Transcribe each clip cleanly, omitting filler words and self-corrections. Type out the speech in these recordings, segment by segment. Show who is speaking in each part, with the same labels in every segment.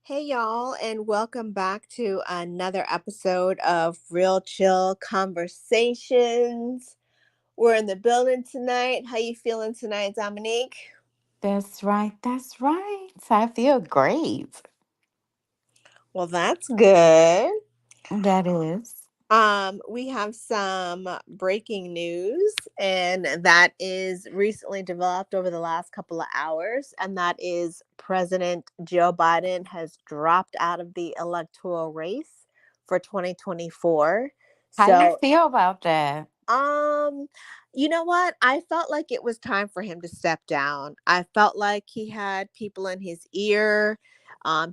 Speaker 1: Hey, y'all, and welcome back to another episode of Real Chill Conversations. We're in the building tonight. How you feeling tonight, Dominique?
Speaker 2: That's right. That's right. I feel great.
Speaker 1: Well, that's good.
Speaker 2: That is.
Speaker 1: We have some breaking news, and that is recently developed over the last couple of hours, and that is President Joe Biden has dropped out of the electoral race for 2024.
Speaker 2: How you
Speaker 1: So
Speaker 2: feel about that?
Speaker 1: um, you know what? I felt like it was time for him to step down. I felt like he had people in his ear,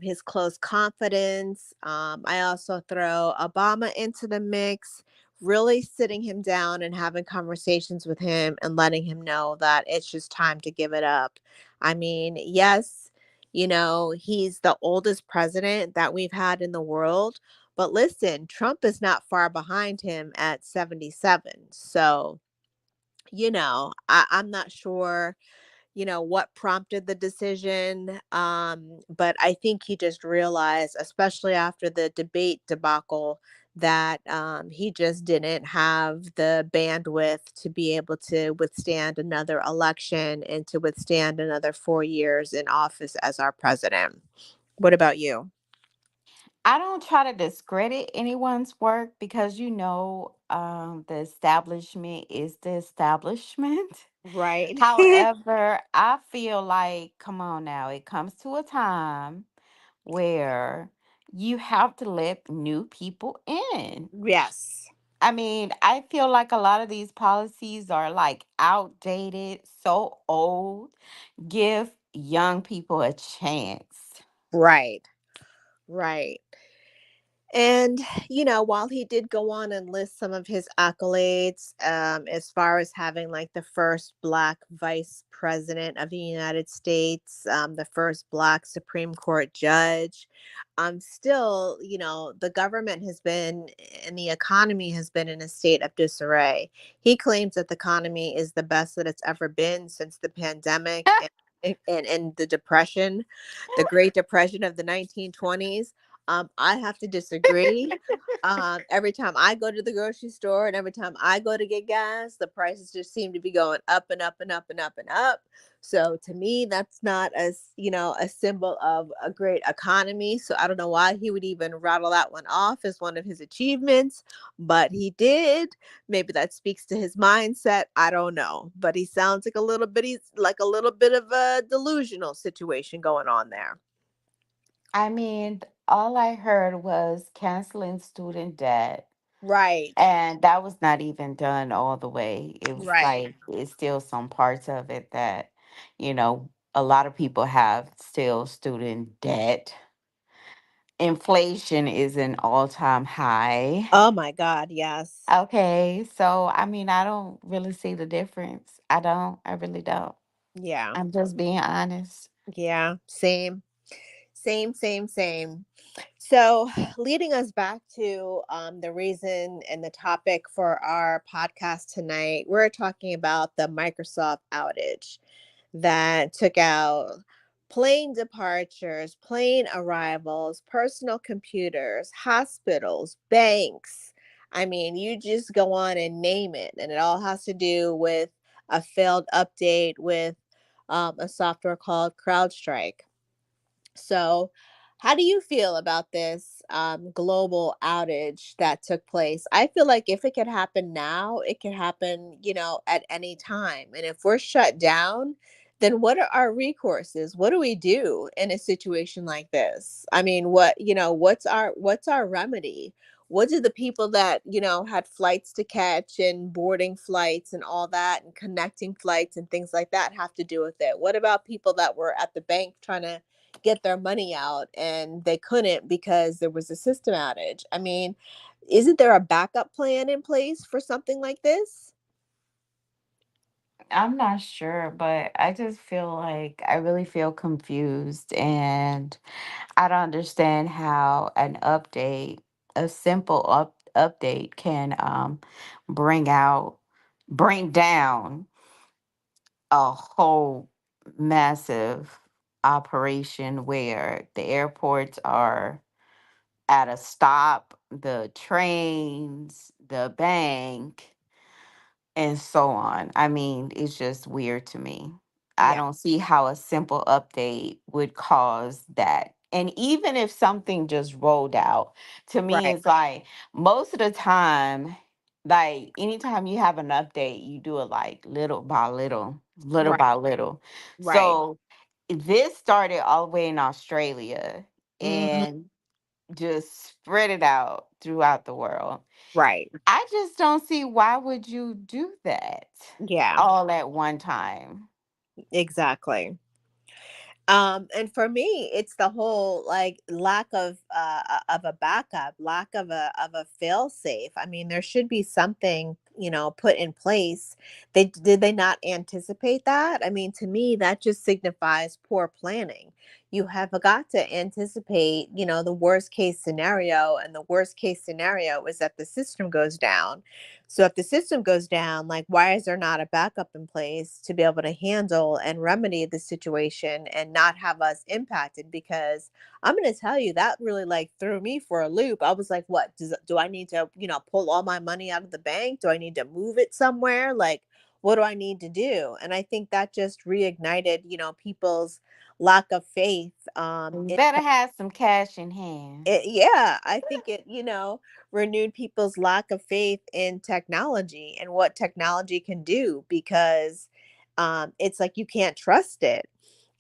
Speaker 1: his close confidence. I also throw Obama into the mix, really sitting him down and having conversations with him and letting him know that it's just time to give it up. I mean, yes, he's the oldest president that we've had in the world, but listen, Trump is not far behind him at 77. So, I'm not sure, what prompted the decision. But I think he just realized, especially after the debate debacle, that he just didn't have the bandwidth to be able to withstand another election and to withstand another 4 years in office as our president. What about you?
Speaker 2: I don't try to discredit anyone's work because the establishment is the establishment.
Speaker 1: Right.
Speaker 2: However, I feel like, come on now, it comes to a time where you have to let new people in.
Speaker 1: Yes.
Speaker 2: I mean, I feel like a lot of these policies are like outdated, so old. Give young people a chance.
Speaker 1: Right. Right. And, while he did go on and list some of his accolades, as far as having like the first Black vice president of the United States, the first Black Supreme Court judge, still, the government has been and the economy has been in a state of disarray. He claims that the economy is the best that it's ever been since the pandemic and the depression, the Great Depression of the 1920s. I have to disagree. Every time I go to the grocery store and every time I go to get gas, the prices just seem to be going up and up and up and up and up. So to me, that's not a symbol of a great economy. So I don't know why he would even rattle that one off as one of his achievements, but he did. Maybe that speaks to his mindset. I don't know, but he sounds like a little bit of a delusional situation going on there.
Speaker 2: I mean, all I heard was canceling student debt.
Speaker 1: Right.
Speaker 2: And that was not even done all the way. It was
Speaker 1: Right.
Speaker 2: like, it's still some parts of it that, a lot of people have still student debt. Inflation is an all time high.
Speaker 1: Oh my God, yes.
Speaker 2: Okay, so I mean, I don't really see the difference. I don't. I really don't.
Speaker 1: Yeah.
Speaker 2: I'm just being honest.
Speaker 1: Yeah. Same. Same, same, same. So, leading us back to the reason and the topic for our podcast tonight, we're talking about the Microsoft outage that took out plane departures, plane arrivals, personal computers, hospitals, banks. I mean, you just go on and name it, and it all has to do with a failed update with a software called CrowdStrike. So, how do you feel about this global outage that took place? I feel like if it could happen now, it could happen, at any time. And if we're shut down, then what are our recourses? What do we do in a situation like this? I mean, what's our remedy? What do the people that, had flights to catch and boarding flights and all that and connecting flights and things like that have to do with it? What about people that were at the bank trying to get their money out and they couldn't because there was a system outage? I mean, isn't there a backup plan in place for something like this?
Speaker 2: I'm not sure, but I just feel like I really feel confused and I don't understand how a simple update can bring out bring down a whole massive. operation where the airports are at a stop, the trains, the bank, and so on. I mean, it's just weird to me. I
Speaker 1: Yeah.
Speaker 2: don't see how a simple update would cause that. And even if something just rolled out, to me,
Speaker 1: Right.
Speaker 2: it's like most of the time, like anytime you have an update, you do it like little by little, little
Speaker 1: Right.
Speaker 2: by little.
Speaker 1: Right.
Speaker 2: So this started all the way in Australia
Speaker 1: Hmm.
Speaker 2: and just spread it out throughout the world.
Speaker 1: Right.
Speaker 2: I just don't see why would you do that
Speaker 1: Yeah.
Speaker 2: all at one time.
Speaker 1: Exactly. And for me, it's the whole like lack of a backup, lack of a fail safe. I mean, there should be something, put in place. Did they not anticipate that? I mean, to me, that just signifies poor planning. You have got to anticipate, the worst case scenario, and the worst case scenario is that the system goes down. So if the system goes down, like, why is there not a backup in place to be able to handle and remedy the situation and not have us impacted? Because I'm going to tell you that really like threw me for a loop. I was like, what do I need to, pull all my money out of the bank? Do I need to move it somewhere? Like, what do I need to do? And I think that just reignited, people's lack of faith
Speaker 2: You
Speaker 1: in
Speaker 2: better have some cash in hand.
Speaker 1: yeah, I think it, renewed people's lack of faith in technology and what technology can do, because it's like you can't trust it.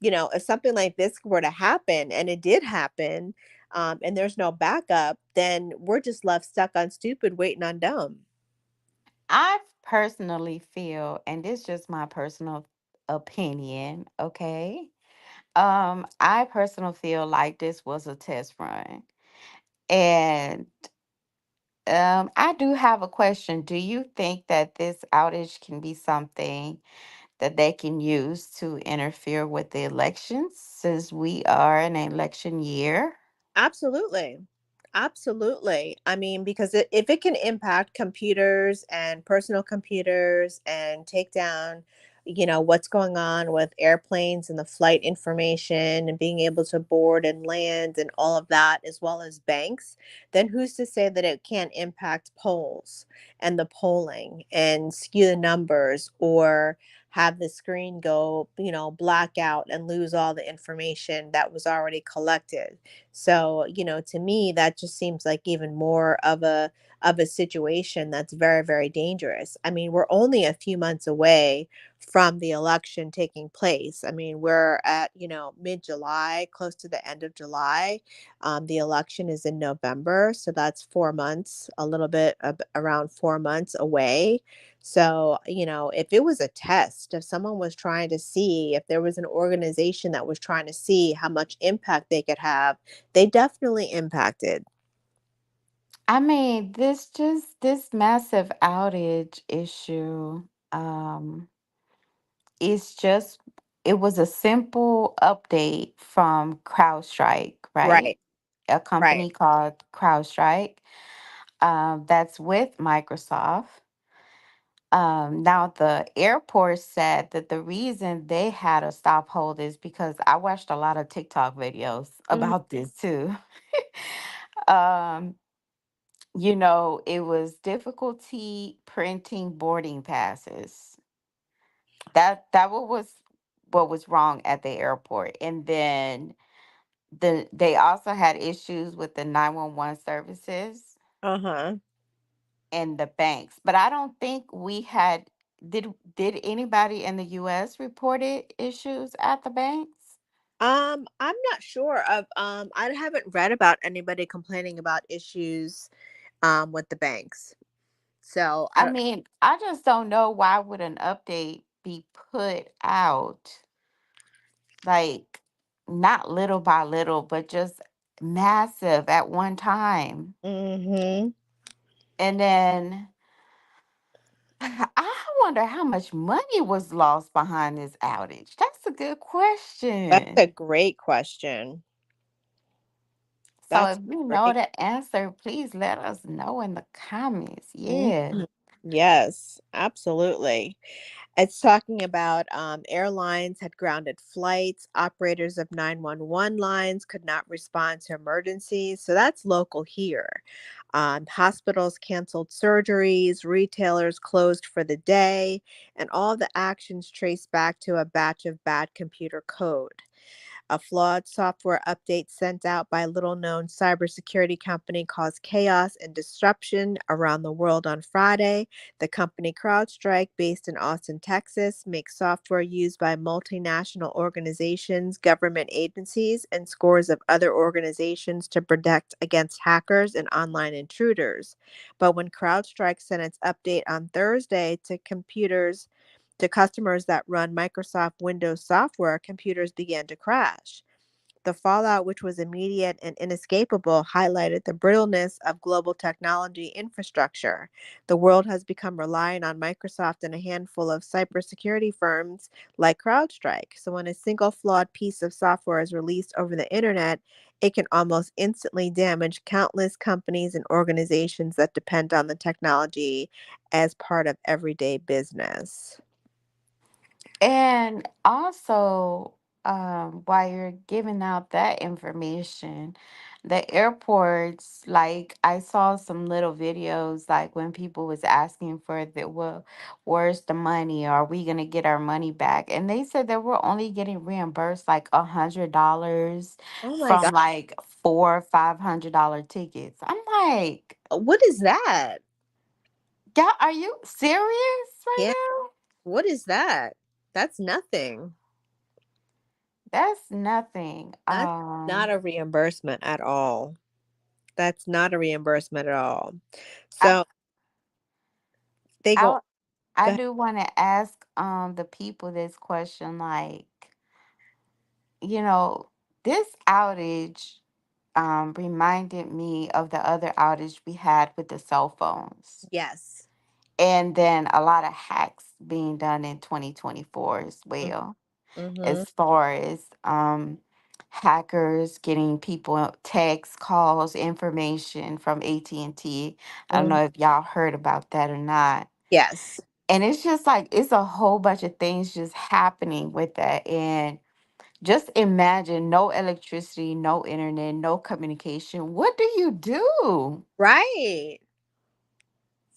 Speaker 1: If something like this were to happen, and it did happen, and there's no backup, then we're just left stuck on stupid waiting on dumb.
Speaker 2: I personally feel, and this is just my personal opinion, okay? I personally feel like this was a test run. And I do have a question. Do you think that this outage can be something that they can use to interfere with the elections since we are in an election year?
Speaker 1: Absolutely. Absolutely. I mean, because if it can impact computers and personal computers and take down, what's going on with airplanes and the flight information and being able to board and land and all of that, as well as banks, then who's to say that it can't impact polls and the polling and skew the numbers, or have the screen go, black out and lose all the information that was already collected? So, to me, that just seems like even more of a situation that's very, very dangerous. I mean, we're only a few months away from the election taking place. I mean, we're at, mid-July, close to the end of July. The election is in November, so that's 4 months, a little bit around 4 months away. So, if it was a test, if someone was trying to see, if there was an organization that was trying to see how much impact they could have, they definitely impacted.
Speaker 2: I mean, this massive outage issue, is just it was a simple update from CrowdStrike, right?
Speaker 1: Right,
Speaker 2: A
Speaker 1: right.
Speaker 2: company called CrowdStrike, that's with Microsoft. Now the airport said that the reason they had a stop hold is because I watched a lot of TikTok videos
Speaker 1: Mhm.
Speaker 2: about this too. um, it was difficulty printing boarding passes. That what was wrong at the airport. And then they also had issues with the 911 services
Speaker 1: Uh-huh.
Speaker 2: and the banks. But I don't think we had did anybody in the US reported issues at the banks?
Speaker 1: I'm not sure of I haven't read about anybody complaining about issues with the banks. So, I
Speaker 2: I
Speaker 1: don't.
Speaker 2: mean, I just don't know why would an update be put out like not little by little, but just massive at one time.
Speaker 1: Mhm.
Speaker 2: And then I wonder how much money was lost behind this outage. That's a good
Speaker 1: That's
Speaker 2: question.
Speaker 1: a great question.
Speaker 2: So
Speaker 1: That's
Speaker 2: if you know
Speaker 1: great.
Speaker 2: the answer, please let us know in the comments. Yeah.
Speaker 1: Mhm. Yes, absolutely. It's talking about airlines had grounded flights, operators of 911 lines could not respond to emergencies. So that's local here. Hospitals canceled surgeries, retailers closed for the day, and all the actions traced back to a batch of bad computer code. A flawed software update sent out by a little known cybersecurity company caused chaos and disruption around the world on Friday. The company CrowdStrike, based in Austin, Texas, makes software used by multinational organizations, government agencies, and scores of other organizations to protect against hackers and online intruders. But when CrowdStrike sent its update on Thursday to customers that run Microsoft Windows software, computers began to crash. The fallout, which was immediate and inescapable, highlighted the brittleness of global technology infrastructure. The world has become reliant on Microsoft and a handful of cybersecurity firms like CrowdStrike. So, when a single flawed piece of software is released over the internet, it can almost instantly damage countless companies and organizations that depend on the technology as part of everyday business.
Speaker 2: And also, while you're giving out that information, the airports, like I saw some little videos, like when people was asking for the, well, where's the money? Are we gonna get our money back? And they said that we're only getting reimbursed like $100
Speaker 1: Oh my
Speaker 2: from
Speaker 1: God.
Speaker 2: like $400, $500 tickets. I'm like,
Speaker 1: What is that?
Speaker 2: yeah, are you serious
Speaker 1: Yeah.
Speaker 2: right now?
Speaker 1: What is that? That's nothing.
Speaker 2: That's nothing.
Speaker 1: That's not a reimbursement at all. That's not a reimbursement at all.
Speaker 2: I
Speaker 1: So they go,
Speaker 2: I I
Speaker 1: go ahead.
Speaker 2: do want to ask the people this question, like, you know, this outage reminded me of the other outage we had with the cell phones.
Speaker 1: Yes.
Speaker 2: And then a lot of hacks being done in 2024 as well,
Speaker 1: Mm-hmm.
Speaker 2: as far as hackers getting people text calls information from AT&T. I don't
Speaker 1: Hmm.
Speaker 2: know if y'all heard about that or not.
Speaker 1: Yes.
Speaker 2: And it's just like it's a whole bunch of things just happening with that. And just imagine no electricity, no internet, no communication. What do you do?
Speaker 1: Right.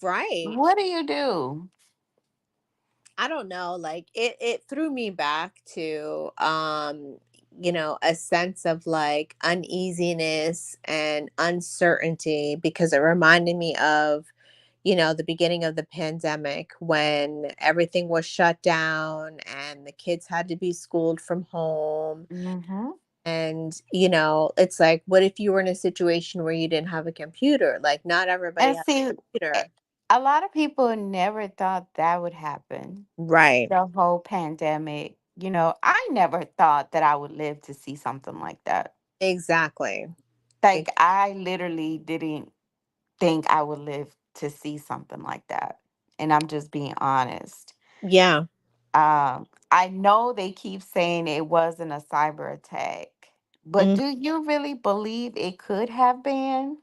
Speaker 1: Right.
Speaker 2: What do you do?
Speaker 1: I don't know. Like it threw me back to a sense of like uneasiness and uncertainty because it reminded me of the beginning of the pandemic when everything was shut down and the kids had to be schooled from home.
Speaker 2: Hmm.
Speaker 1: And, it's like, what if you were in a situation where you didn't have a computer? Like, not everybody
Speaker 2: And
Speaker 1: has
Speaker 2: see,
Speaker 1: a
Speaker 2: eh,
Speaker 1: computer.
Speaker 2: a lot of people never thought that would happen.
Speaker 1: Right.
Speaker 2: The whole pandemic. I never thought that I would live to see something like that.
Speaker 1: Exactly.
Speaker 2: Like,
Speaker 1: Ex-
Speaker 2: I literally didn't think I would live to see something like that. And I'm just being honest.
Speaker 1: yeah.
Speaker 2: I know they keep saying it wasn't a cyber attack, but
Speaker 1: Mm.
Speaker 2: do you really believe it could have been?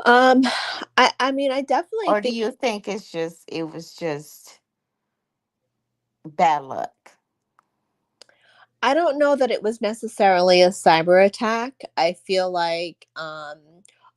Speaker 1: Um, I mean, I definitely
Speaker 2: Or do
Speaker 1: think.
Speaker 2: you think it was just bad luck?
Speaker 1: I don't know that it was necessarily a cyber attack. I feel like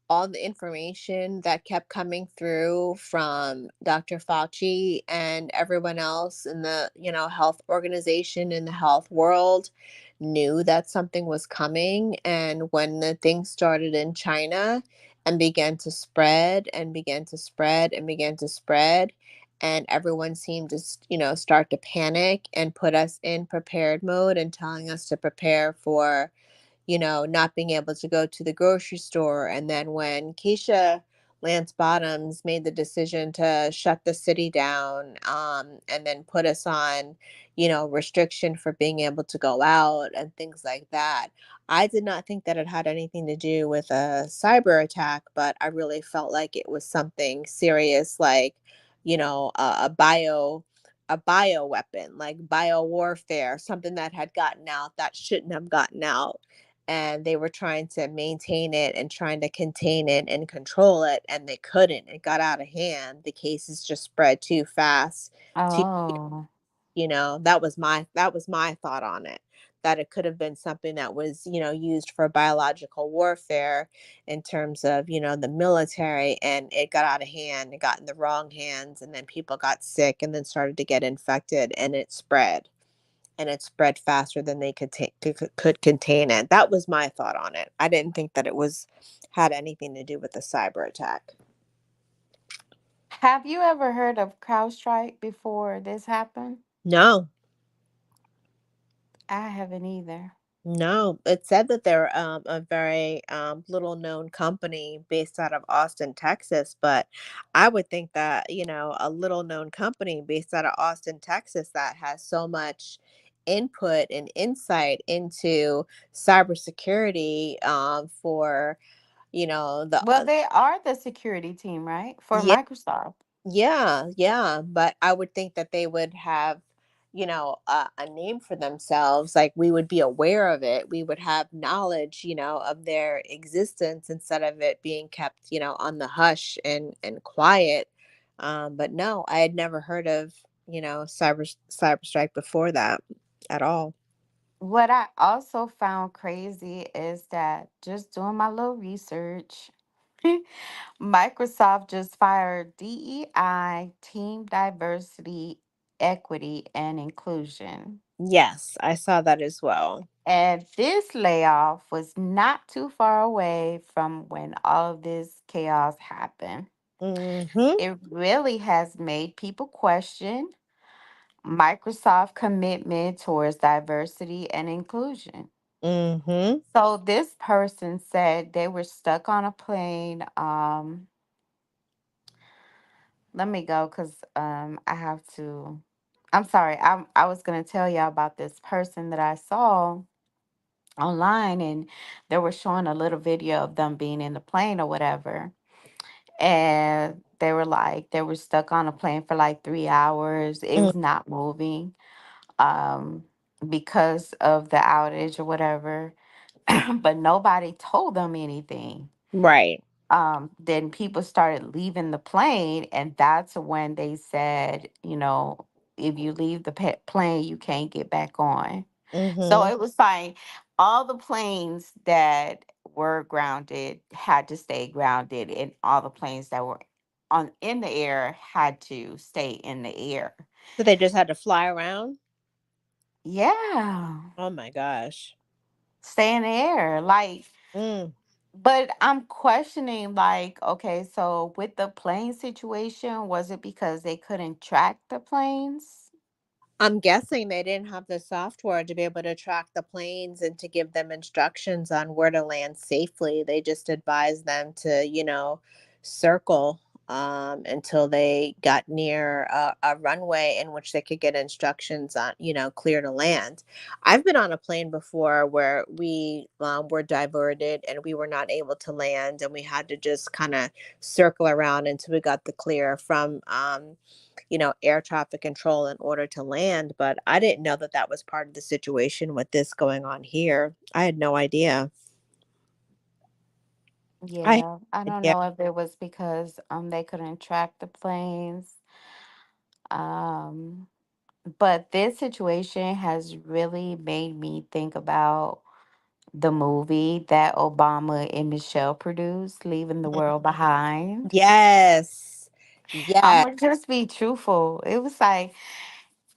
Speaker 1: all the information that kept coming through from Dr. Fauci and everyone else in the, health organization in the health world knew that something was coming. And when the thing started in China and began to spread and began to spread and began to spread, and everyone seemed to start to panic and put us in prepared mode and telling us to prepare for not being able to go to the grocery store. And then when Keisha Lance Bottoms made the decision to shut the city down, and then put us on, restriction for being able to go out and things like that, I did not think that it had anything to do with a cyber attack, but I really felt like it was something serious, like, a bio weapon, like bio warfare, something that had gotten out that shouldn't have gotten out. and they were trying to maintain it and trying to contain it and control it, and they couldn't. It got out of hand. The cases just spread too fast. To
Speaker 2: Oh.
Speaker 1: that was my thought on it, that it could have been something that was, used for biological warfare in terms of, the military, and it got out of hand. It got in the wrong hands, and then people got sick and then started to get infected, and it spread. And it spread faster than they could contain it. That was my thought on it. I didn't think that it was had anything to do with the cyber attack.
Speaker 2: Have you ever heard of CrowdStrike before this happened?
Speaker 1: No.
Speaker 2: I haven't either.
Speaker 1: No, it said that they're a very little known company based out of Austin, Texas. But I would think that, a little known company based out of Austin, Texas, that has so much input and insight into cybersecurity, for, the,
Speaker 2: Well, they are the security team, right? For
Speaker 1: yeah.
Speaker 2: Microsoft.
Speaker 1: Yeah, yeah, but I would think that they would have, a name for themselves. Like, we would be aware of it. We would have knowledge, of their existence instead of it being kept, on the hush and quiet. But no, I had never heard of, cyber strike before that at all.
Speaker 2: What I also found crazy is that just doing my little research, Microsoft just fired DEI, Team Diversity, Equity, and Inclusion.
Speaker 1: Yes, I saw that as well.
Speaker 2: And this layoff was not too far away from when all of this chaos happened.
Speaker 1: Mm-hmm.
Speaker 2: It really has made people question Microsoft commitment towards diversity and inclusion.
Speaker 1: Mm-hmm.
Speaker 2: So this person said they were stuck on a plane. Let me go because I have to. I'm sorry. I was gonna tell y'all about this person that I saw online, and they were showing a little video of them being in the plane or whatever, and they were like they were stuck on a plane for like 3 hours. It
Speaker 1: Mm,
Speaker 2: was not moving um because of the outage or whatever, but nobody told them anything.
Speaker 1: right.
Speaker 2: Then people started leaving the plane, and that's when they said, if you leave the plane, you can't get back on. So
Speaker 1: Mm-hmm.
Speaker 2: it was like all the planes that were grounded had to stay grounded, and all the planes that were on in the air had to stay in the air.
Speaker 1: So they just had to fly around.
Speaker 2: Yeah,
Speaker 1: Oh my gosh.
Speaker 2: stay in the air. Like,
Speaker 1: Mm.
Speaker 2: but I'm questioning, like, okay, so with the plane situation, was it because they couldn't track the planes?
Speaker 1: I'm guessing they didn't have the software to be able to track the planes and to give them instructions on where to land safely. They just advised them to, circle, until they got near a runway in which they could get instructions on, clear to land. I've been on a plane before where we were diverted and we were not able to land, and we had to just kind of circle around until we got the clear from, air traffic control in order to land. But I didn't know that that was part of the situation with this going on here. I had no idea. I had
Speaker 2: Yeah, I
Speaker 1: no
Speaker 2: don't
Speaker 1: idea.
Speaker 2: know if it was because they couldn't track the planes. Um, but this situation has really made me think about the movie that Obama and Michelle produced, Leaving the
Speaker 1: Mhm.
Speaker 2: World Behind.
Speaker 1: Yes.
Speaker 2: I'm
Speaker 1: Yes.
Speaker 2: gonna just be truthful. It was like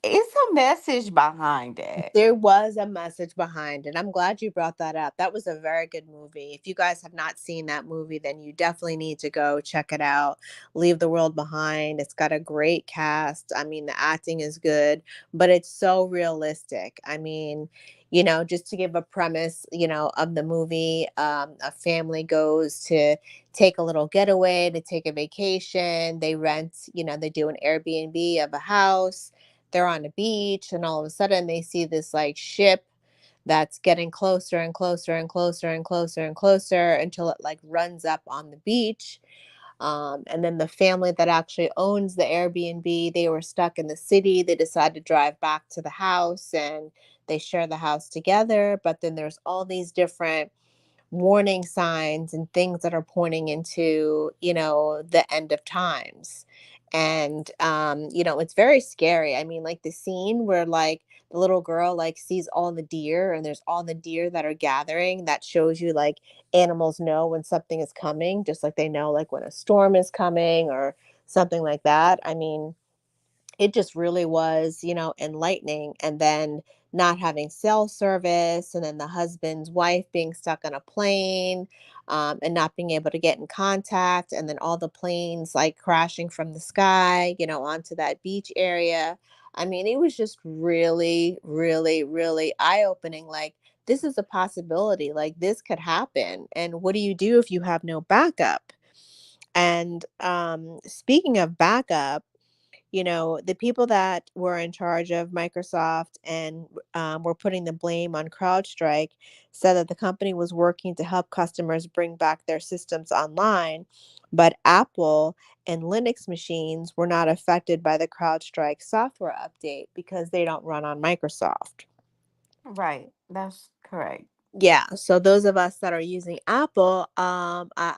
Speaker 2: it's a message behind it.
Speaker 1: There was a message behind it. I'm glad you brought that up. That was a very good movie. If you guys have not seen that movie, then you definitely need to go check it out. Leave the World Behind. It's got a great cast. I mean, the acting is good, but it's so realistic. I mean, just to give a premise, of the movie, a family goes to take a little getaway, to take a vacation. They rent, they do an Airbnb of a house. They're on a beach, and all of a sudden they see this like ship that's getting closer and closer and closer and closer and closer until it like runs up on the beach. And then the family that actually owns the Airbnb, they were stuck in the city. They decided to drive back to the house, and they share the house together, but then there's all these different warning signs and things that are pointing into, the end of times. And it's very scary. I mean, like the scene where like the little girl like sees all the deer and there's all the deer that are gathering, that shows you like animals know when something is coming, just like they know like when a storm is coming or something like that. I mean, it just really was, enlightening. And then not having cell service, and then the husband's wife being stuck on a plane, and not being able to get in contact, and then all the planes like crashing from the sky, onto that beach area. I mean, it was just really, really, really eye opening. Like, this is a possibility. Like, this could happen. And what do you do if you have no backup? And speaking of backup, the people that were in charge of Microsoft and were putting the blame on CrowdStrike said that the company was working to help customers bring back their systems online, but Apple and Linux machines were not affected by the CrowdStrike software update because they don't run on Microsoft.
Speaker 2: Right. That's correct.
Speaker 1: Yeah, so those of us that are using Apple, I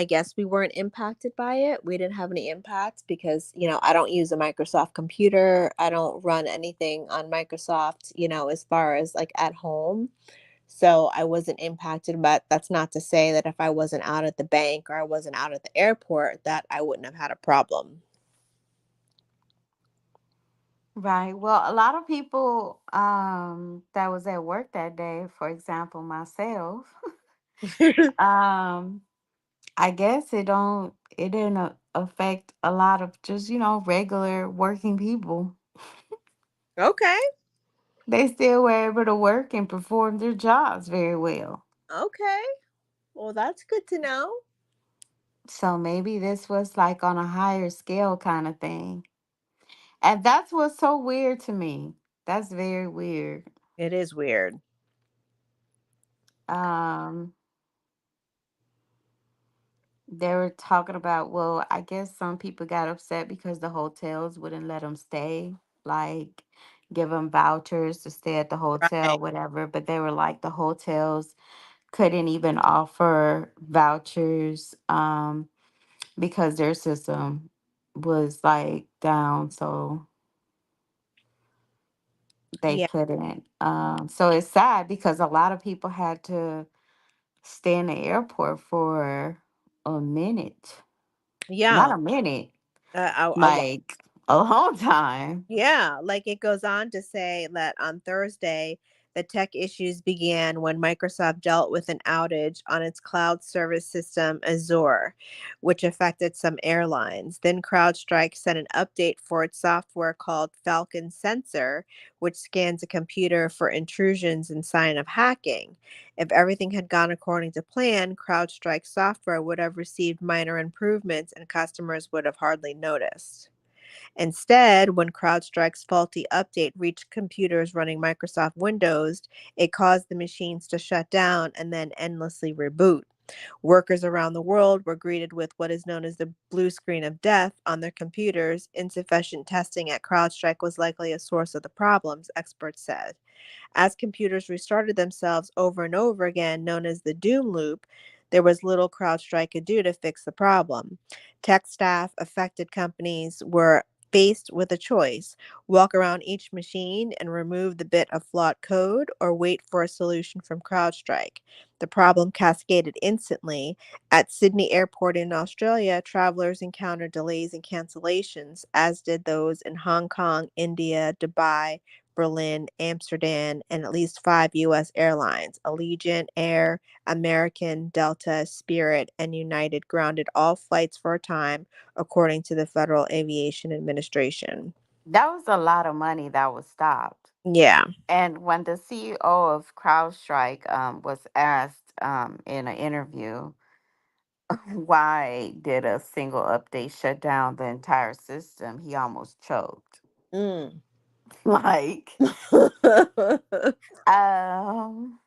Speaker 1: guess we weren't impacted by it. We didn't have any impact because, I don't use a Microsoft computer. I don't run anything on Microsoft, as far as like at home. So I wasn't impacted, but that's not to say that if I wasn't out at the bank or I wasn't out at the airport, that I wouldn't have had a problem.
Speaker 2: Right. Well, a lot of people that was at work that day, for example, myself, um I guess it didn't affect a lot of just, regular working people.
Speaker 1: Okay.
Speaker 2: They still were able to work and perform their jobs very well.
Speaker 1: Okay. Well, that's good to know.
Speaker 2: So maybe this was like on a higher scale kind of thing. And that's what's so weird to me. That's very weird.
Speaker 1: It is weird.
Speaker 2: Um they were talking about, well, I guess some people got upset because the hotels wouldn't let them stay, like give them vouchers to stay at the hotel,
Speaker 1: Right.
Speaker 2: whatever. But they were like, the hotels couldn't even offer vouchers because their system was like down. So they
Speaker 1: Yeah.
Speaker 2: couldn't. So it's sad because a lot of people had to stay in the airport for a minute. Not
Speaker 1: Yeah.
Speaker 2: a minute,
Speaker 1: A lot.
Speaker 2: like a long time.
Speaker 1: Yeah, like it goes on to say that on Thursday, the tech issues began when Microsoft dealt with an outage on its cloud service system, Azure, which affected some airlines. Then CrowdStrike sent an update for its software called Falcon Sensor, which scans a computer for intrusions and sign of hacking. If everything had gone according to plan, CrowdStrike software would have received minor improvements and customers would have hardly noticed. Instead, when CrowdStrike's faulty update reached computers running Microsoft Windows, it caused the machines to shut down and then endlessly reboot. Workers around the world were greeted with what is known as the blue screen of death on their computers. Insufficient testing at CrowdStrike was likely a source of the problems, experts said. As computers restarted themselves over and over again, known as the doom loop, there was little CrowdStrike could do to fix the problem. Tech staff, affected companies were faced with a choice: walk around each machine and remove the bit of flawed code, or wait for a solution from CrowdStrike. The problem cascaded instantly. At Sydney Airport in Australia, travelers encountered delays and cancellations, as did those in Hong Kong, India, Dubai, Berlin, Amsterdam, and at least five U.S. airlines. Allegiant, Air, American, Delta, Spirit, and United grounded all flights for a time, according to the Federal Aviation Administration.
Speaker 2: That was a lot of money that was stopped.
Speaker 1: Yeah.
Speaker 2: And when the CEO of CrowdStrike was asked in an interview, why did a single update shut down the entire system, he almost choked.
Speaker 1: Mm.
Speaker 2: Like, um,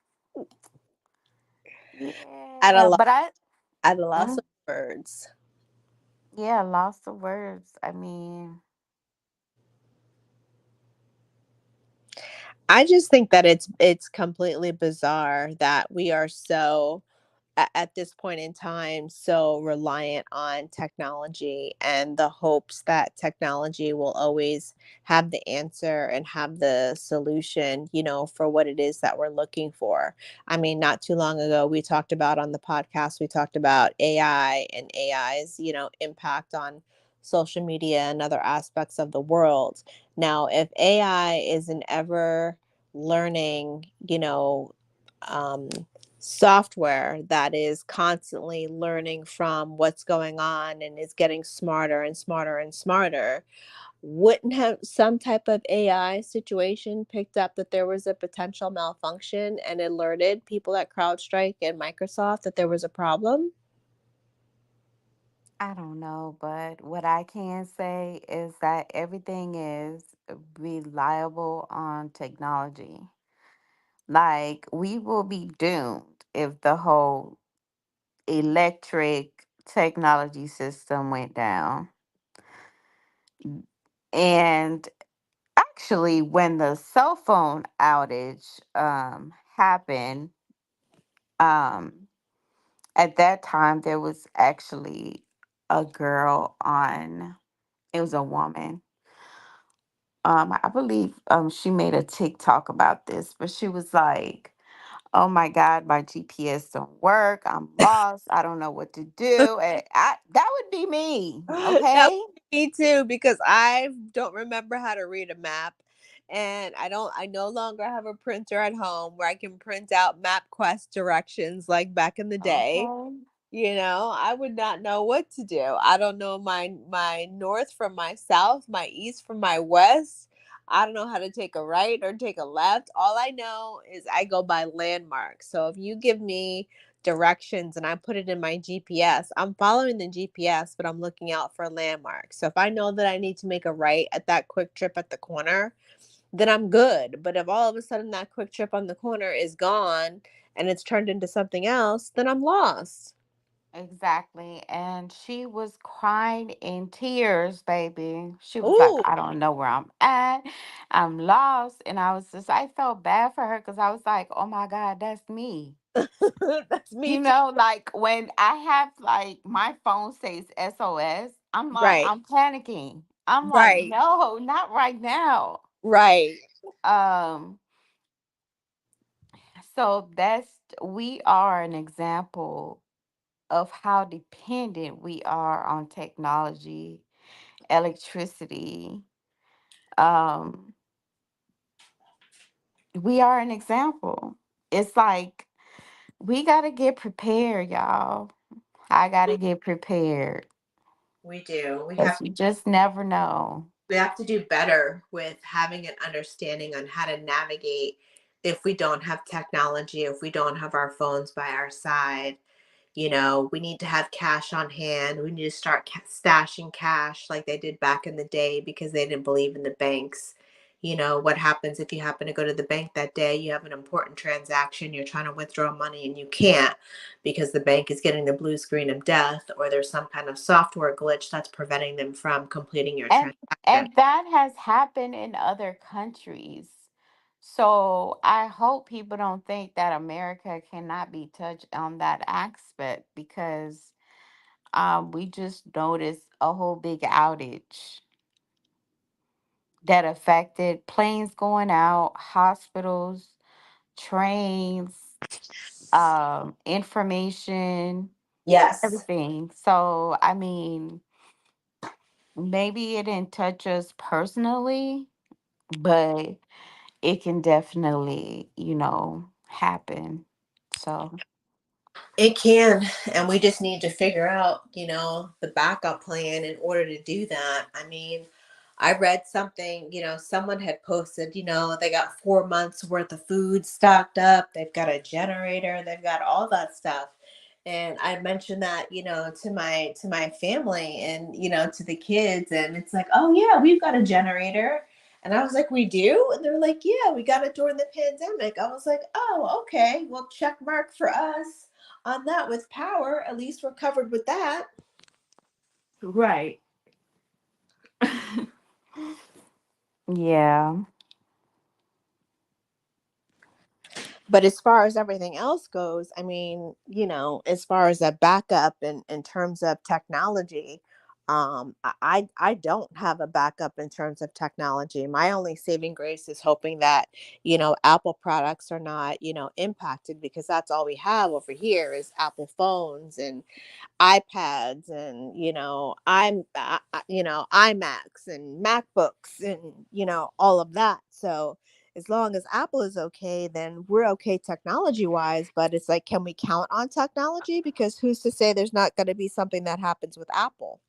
Speaker 1: at a
Speaker 2: yeah,
Speaker 1: lo-
Speaker 2: but I,
Speaker 1: at a loss
Speaker 2: mm,
Speaker 1: of words.
Speaker 2: yeah, lost of words. I mean,
Speaker 1: I just think that it's completely bizarre that we are so at this point in time so reliant on technology and the hopes that technology will always have the answer and have the solution, for what it is that we're looking for. I mean, not too long ago we talked about on the podcast, we talked about AI and AI's, impact on social media and other aspects of the world. Now, if AI is an ever learning, um, software that is constantly learning from what's going on and is getting smarter and smarter and smarter, wouldn't have some type of AI situation picked up that there was a potential malfunction and alerted people at CrowdStrike and Microsoft that there was a problem?
Speaker 2: I don't know, but what I can say is that everything is reliable on technology. Like, we will be doomed if the whole electric technology system went down. And actually, when the cell phone outage happened, um, at that time, there was actually a girl on, it was a woman. I believe she made a TikTok about this, but she was like, "Oh my God, my GPS don't work. I'm lost. I don't know what to do." And that would be me,
Speaker 1: That
Speaker 2: okay?
Speaker 1: would be me too, because I don't remember how to read a map, and I no longer have a printer at home where I can print out MapQuest directions like back in the day.
Speaker 2: Okay.
Speaker 1: I would not know what to do. I don't know my north from my south, my east from my west. I don't know how to take a right or take a left. All I know is I go by landmarks. So if you give me directions and I put it in my GPS, I'm following the GPS, but I'm looking out for landmarks. So if I know that I need to make a right at that quick trip at the corner, then I'm good. But if all of a sudden that quick trip on the corner is gone and it's turned into something else, then I'm lost.
Speaker 2: Exactly. And she was crying in tears, baby. She was like,
Speaker 1: Ooh,
Speaker 2: "I don't know where I'm at. I'm lost." And I felt bad for her because I was like, "Oh my God, that's me."
Speaker 1: that's me too.
Speaker 2: Like when I have like my phone says SOS, I'm like,
Speaker 1: Right,
Speaker 2: I'm panicking. I'm like,
Speaker 1: right,
Speaker 2: no, not right now.
Speaker 1: right.
Speaker 2: Um, so we are an example of how dependent we are on technology, electricity. Um, we are an example. It's like we gotta get prepared, y'all. I gotta get prepared.
Speaker 1: We do.
Speaker 2: Because you just never know.
Speaker 1: We have to do better with having an understanding on how to navigate if we don't have technology, if we don't have our phones by our side. We need to have cash on hand. We need to start stashing cash like they did back in the day because they didn't believe in the banks. What happens if you happen to go to the bank that day, you have an important transaction, you're trying to withdraw money and you can't because the bank is getting the blue screen of death, or there's some kind of software glitch that's preventing them from completing your
Speaker 2: And
Speaker 1: transaction.
Speaker 2: and that has happened in other countries. So I hope people don't think that America cannot be touched on that aspect because we just noticed a whole big outage that affected planes going out, hospitals, trains, information,
Speaker 1: Yes.
Speaker 2: everything. So I mean, maybe it didn't touch us personally, but it can definitely, happen. So,
Speaker 1: It can, and we just need to figure out, the backup plan in order to do that. I mean, I read something, someone had posted, they got 4 months worth of food stocked up, they've got a generator, they've got all that stuff. And I mentioned that, to my family and, to the kids, and it's like, oh yeah, we've got a generator. And I was like, we do? And they're like, yeah, we got it during the pandemic. I was like, oh, okay. Well, check mark for us on that with power. At least we're covered with that.
Speaker 2: right. Yeah.
Speaker 1: But as far as everything else goes, I mean, as far as a backup in terms of technology, I don't have a backup in terms of technology. My only saving grace is hoping that, Apple products are not, impacted, because that's all we have over here is Apple phones and iPads and iMacs and MacBooks and all of that. So as long as Apple is okay, then we're okay technology wise. But it's like, can we count on technology? Because who's to say there's not going to be something that happens with Apple?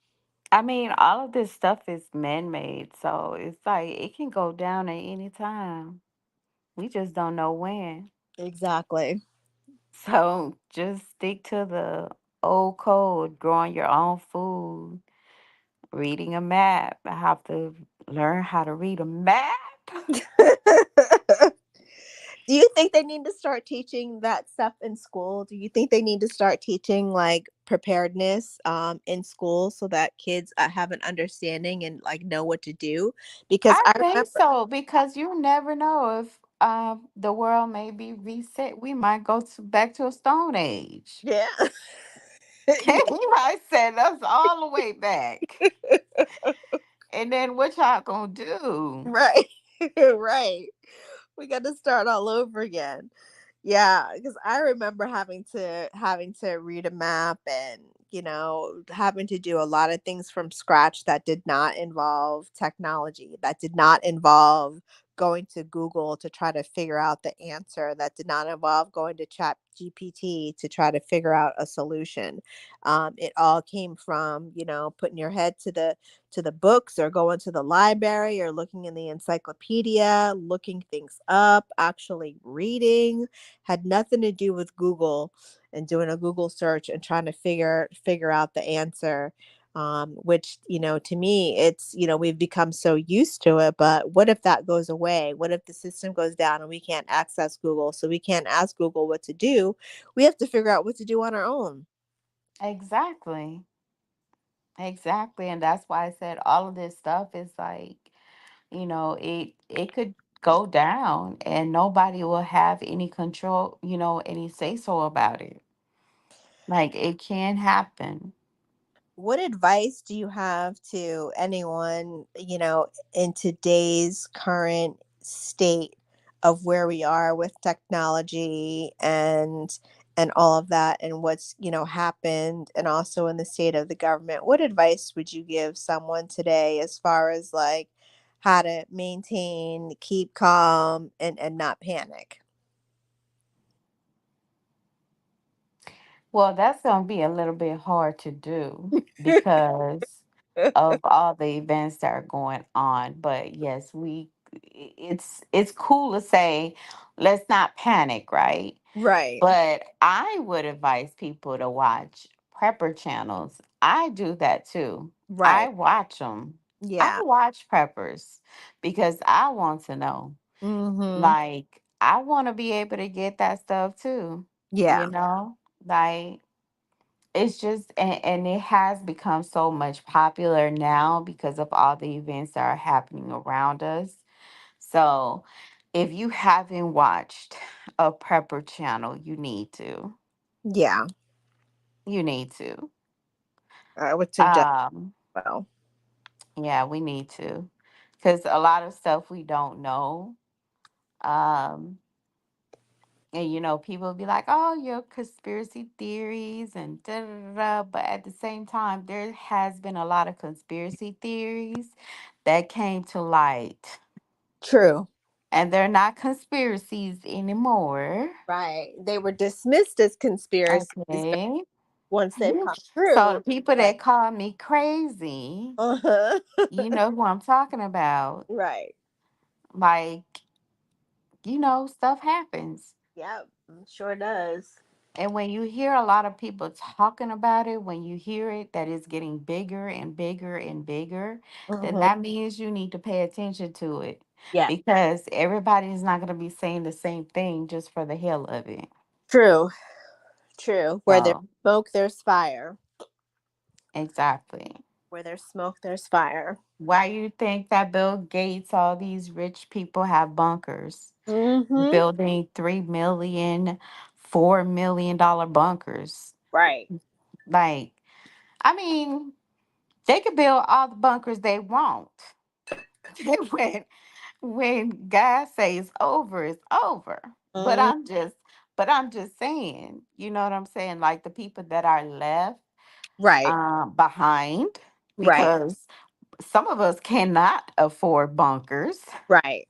Speaker 2: I mean, all of this stuff is man made, so it's like it can go down at any time. We just don't know when.
Speaker 1: Exactly.
Speaker 2: So just stick to the old code, growing your own food, reading a map. I have to learn how to read a map.
Speaker 1: Do you think they need to start teaching that stuff in school? Do you think they need to start teaching like preparedness in school so that kids have an understanding and like know what to do? Because
Speaker 2: I
Speaker 1: I
Speaker 2: think
Speaker 1: remember,
Speaker 2: so because you never know if the world may be reset. We might go back to a stone age.
Speaker 1: yeah,
Speaker 2: He
Speaker 1: yeah,
Speaker 2: might send us all the way back. And then what y'all gonna do?
Speaker 1: right, right. We got to start all over again. Yeah, because I remember having to read a map and having to do a lot of things from scratch that did not involve technology, that did not involve going to Google to try to figure out the answer, that did not involve going to Chat GPT to try to figure out a solution. It all came from putting your head to the books or going to the library or looking in the encyclopedia, looking things up, actually reading. Had nothing to do with Google and doing a Google search and trying to figure out the answer. Which to me, it's we've become so used to it. But what if that goes away? What if the system goes down and we can't access Google? So we can't ask Google what to do. We have to figure out what to do on our own.
Speaker 2: Exactly. Exactly. And that's why I said all of this stuff is like, it could go down and nobody will have any control, any say so about it. Like it can happen.
Speaker 1: What advice do you have to anyone, in today's current state of where we are with technology and all of that, and what's, happened, and also in the state of the government? What advice would you give someone today as far as like how to maintain, keep calm and not panic?
Speaker 2: Well, that's going to be a little bit hard to do because of all the events that are going on. But yes, it's cool to say let's not panic, right?
Speaker 1: Right.
Speaker 2: But I would advise people to watch prepper channels. I do that too. I
Speaker 1: Right.
Speaker 2: watch them. I
Speaker 1: Yeah.
Speaker 2: watch preppers because I want to know.
Speaker 1: Mhm.
Speaker 2: Like, I want to be able to get that stuff too. You
Speaker 1: Yeah.
Speaker 2: know, like it's just, and it has become so much popular now because of all the events that are happening around us. So, if you haven't watched a prepper channel, you need to.
Speaker 1: Yeah.
Speaker 2: You need to.
Speaker 1: I would suggest,
Speaker 2: Um,
Speaker 1: well.
Speaker 2: yeah, we need to. Because a lot of stuff we don't know. Um, and people be like, oh, your conspiracy theories and da da da. Da," But at the same time, there has been a lot of conspiracy theories that came to light.
Speaker 1: True.
Speaker 2: And they're not conspiracies anymore.
Speaker 1: Right. They were dismissed as conspiracies, but
Speaker 2: Okay.
Speaker 1: once they've come
Speaker 2: So
Speaker 1: through,
Speaker 2: the people
Speaker 1: like,
Speaker 2: that call me crazy,
Speaker 1: uh-huh.
Speaker 2: you know who I'm talking about.
Speaker 1: Right.
Speaker 2: Like, stuff happens.
Speaker 1: Yep. Sure does.
Speaker 2: And when you hear a lot of people talking about it, when you hear it that it's getting bigger and bigger and bigger, then
Speaker 1: Hmm.
Speaker 2: that means you need to pay attention to it
Speaker 1: Yeah.
Speaker 2: because everybody is not going to be saying the same thing just for the hell of it.
Speaker 1: True. True. Where there's
Speaker 2: So,
Speaker 1: smoke, there's fire.
Speaker 2: exactly.
Speaker 1: Where there's smoke, there's fire.
Speaker 2: Why you think that Bill Gates, all these rich people have bunkers,
Speaker 1: Mm-hmm.
Speaker 2: building 3 million, $4 million bunkers?
Speaker 1: Right.
Speaker 2: Like, I mean, they could build all the bunkers they want. when when God says over, it's over. But
Speaker 1: Mm,
Speaker 2: I'm just saying, you know what I'm saying? Like the people that are left
Speaker 1: right.
Speaker 2: behind,
Speaker 1: Right.
Speaker 2: because some of us cannot afford bunkers.
Speaker 1: Right.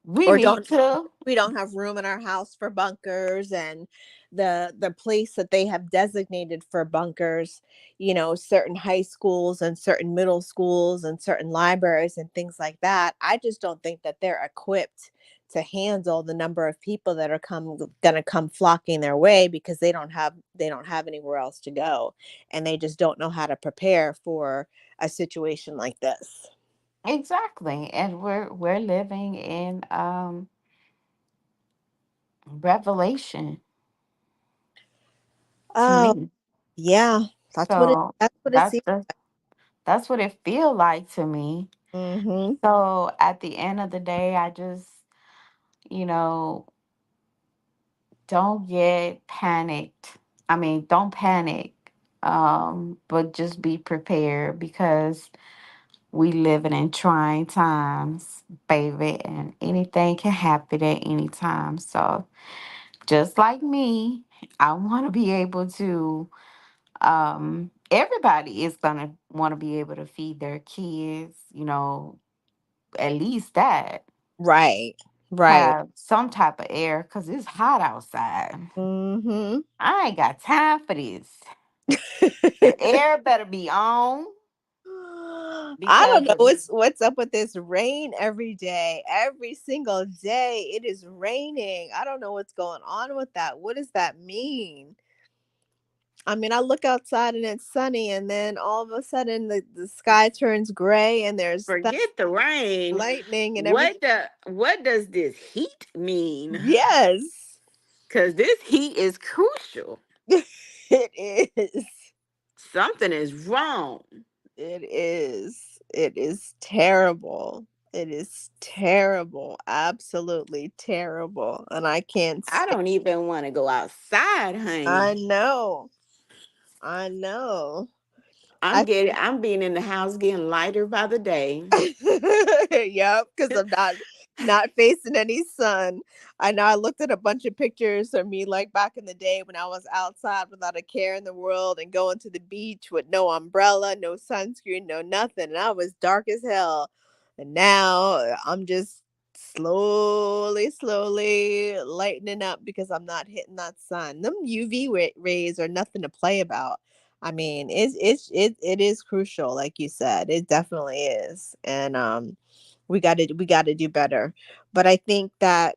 Speaker 2: We
Speaker 1: Or
Speaker 2: need
Speaker 1: don't
Speaker 2: to.
Speaker 1: we don't have room in our house for bunkers, and the place that they have designated for bunkers, certain high schools and certain middle schools and certain libraries and things like that, I just don't think that they're equipped to handle the number of people that are going to come flocking their way, because they don't have anywhere else to go, and they just don't know how to prepare for a situation like this.
Speaker 2: Exactly. And we're living in revelation to
Speaker 1: Oh,
Speaker 2: me.
Speaker 1: yeah. That's what it
Speaker 2: So
Speaker 1: that's what it
Speaker 2: that's
Speaker 1: seems.
Speaker 2: the that's what it feel like to me.
Speaker 1: Mhm.
Speaker 2: So at the end of the day, I just, you know, don't get panicked. I mean, don't panic. But just be prepared, because we living in trying times, baby, and anything can happen at any time. So just like me, I want to be able to everybody is going to want to be able to feed their kids, at least that,
Speaker 1: Right. Right.
Speaker 2: have some type of air, because it's hot outside.
Speaker 1: Mhm.
Speaker 2: I ain't got time for this. The air better be on,
Speaker 1: I
Speaker 2: because
Speaker 1: don't know what's up with this rain every day. Every single day it is raining. I don't know what's going on with that. What does that mean? I mean, I look outside and it's sunny, and then all of a sudden the sky turns gray and there's
Speaker 2: forget the rain.
Speaker 1: lightning and everything.
Speaker 2: What does this heat mean?
Speaker 1: Yes.
Speaker 2: Because this heat is crucial.
Speaker 1: It is.
Speaker 2: Something is wrong.
Speaker 1: It is. It is terrible. It is terrible. Absolutely terrible. And I can't
Speaker 2: I
Speaker 1: stand.
Speaker 2: don't even want to go outside,
Speaker 1: I
Speaker 2: honey.
Speaker 1: know. I know.
Speaker 2: I'm
Speaker 1: I
Speaker 2: getting I'm being in the house getting lighter by the day.
Speaker 1: yep, because I'm not facing any sun. I know I looked at a bunch of pictures of me like back in the day when I was outside without a care in the world and going to the beach with no umbrella, no sunscreen, no nothing. And I was dark as hell. And now I'm just slowly lightening up because I'm not hitting that sun. Them UV rays are nothing to play about. I mean, it is crucial, like you said. It definitely is, and we got to do better. But I think that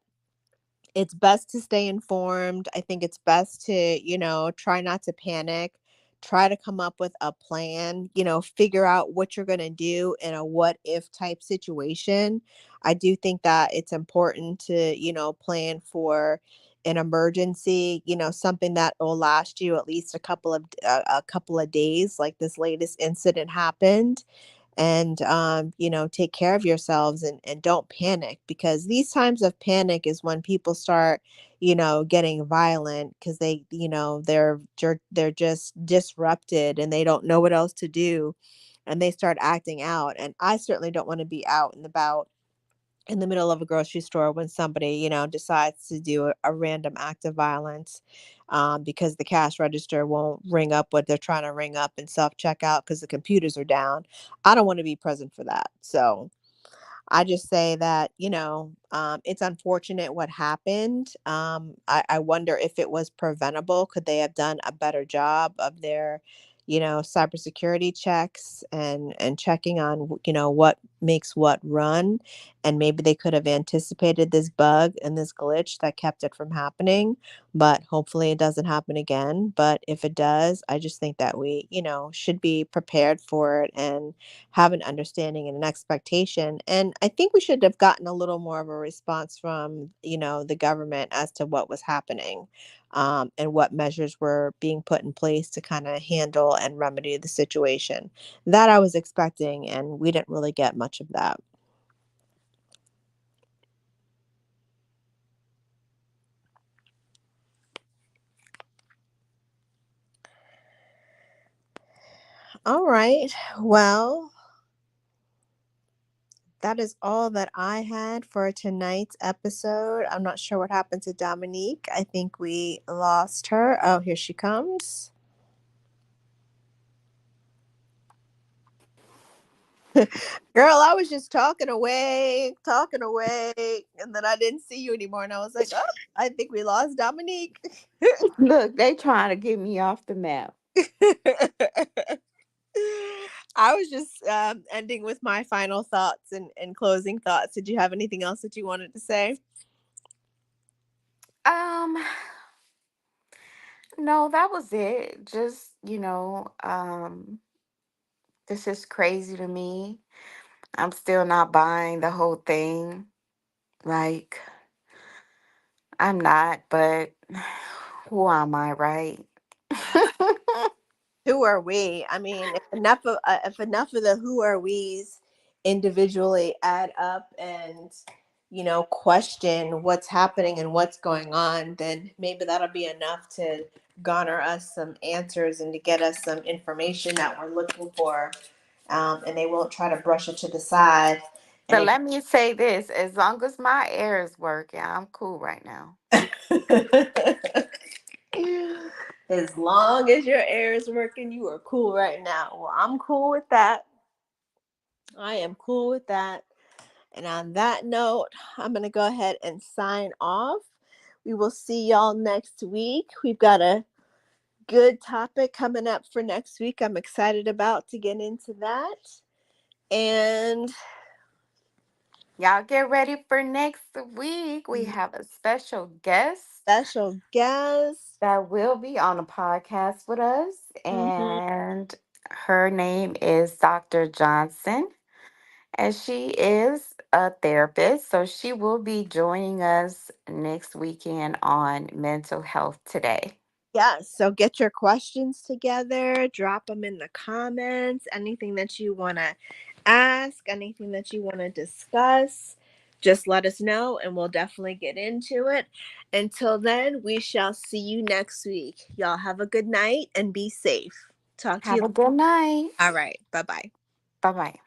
Speaker 1: it's best to stay informed. I think it's best to, try not to panic. Try to come up with a plan, figure out what you're going to do in a what if type situation. I do think that it's important to, plan for an emergency, something that will last you at least a couple of days, like this latest incident happened. And take care of yourselves, and don't panic, because these times of panic is when people start, getting violent, because they're just disrupted and they don't know what else to do, and they start acting out. And I certainly don't want to be out and about in the middle of a grocery store when somebody, decides to do a random act of violence, because the cash register won't ring up what they're trying to ring up in self checkout because the computers are down. I don't want to be present for that. So I just say that, it's unfortunate what happened. I wonder if it was preventable. Could they have done a better job of their, cybersecurity checks and checking on, what makes what run, and maybe they could have anticipated this bug and this glitch that kept it from happening, but hopefully it doesn't happen again. But if it does, I just think that we, should be prepared for it and have an understanding and an expectation. And I think we should have gotten a little more of a response from, the government as to what was happening, and what measures were being put in place to kind of handle and remedy the situation. That I was expecting, and we didn't really get much of that. All right. Well, that is all that I had for tonight's episode. I'm not sure what happened to Dominique. I think we lost her. Oh, here she comes. Girl, I was just talking away, and then I didn't see you anymore. And I was like, oh, I think we lost Dominique.
Speaker 2: Look, they trying to get me off the map.
Speaker 1: I was just ending with my final thoughts and closing thoughts. Did you have anything else that you wanted to say?
Speaker 2: Um, no, that was it. Just, this is crazy to me. I'm still not buying the whole thing. Like, I'm not, but who am I, right?
Speaker 1: Who are we? I mean, if enough of the who are we's individually add up and question what's happening and what's going on, then maybe that'll be enough to garner us some answers and to get us some information that we're looking for. And they won't try to brush it to the side. And
Speaker 2: But let me say this, as long as my air is working, I'm cool right now.
Speaker 1: as long as your air is working, you are cool right now. Well, I'm cool with that. I am cool with that. And on that note, I'm going to go ahead and sign off. We will see y'all next week. We've got a good topic coming up for next week. I'm excited about to get into that. And
Speaker 2: Y'all get ready for next week. We have a special guest
Speaker 1: special guest.
Speaker 2: that will be on a podcast with us,
Speaker 1: Mm-hmm.
Speaker 2: and her name is Dr. Johnson, and she is a therapist. So she will be joining us next weekend on Mental Health Today.
Speaker 1: Yes. So get your questions together, drop them in the comments, anything that you want to ask, anything that you want to discuss. Just let us know and we'll definitely get into it. Until then, we shall see you next week. Y'all have a good night and be safe. Talk to
Speaker 2: Have
Speaker 1: you.
Speaker 2: a good night.
Speaker 1: All right. Bye bye.
Speaker 2: Bye bye.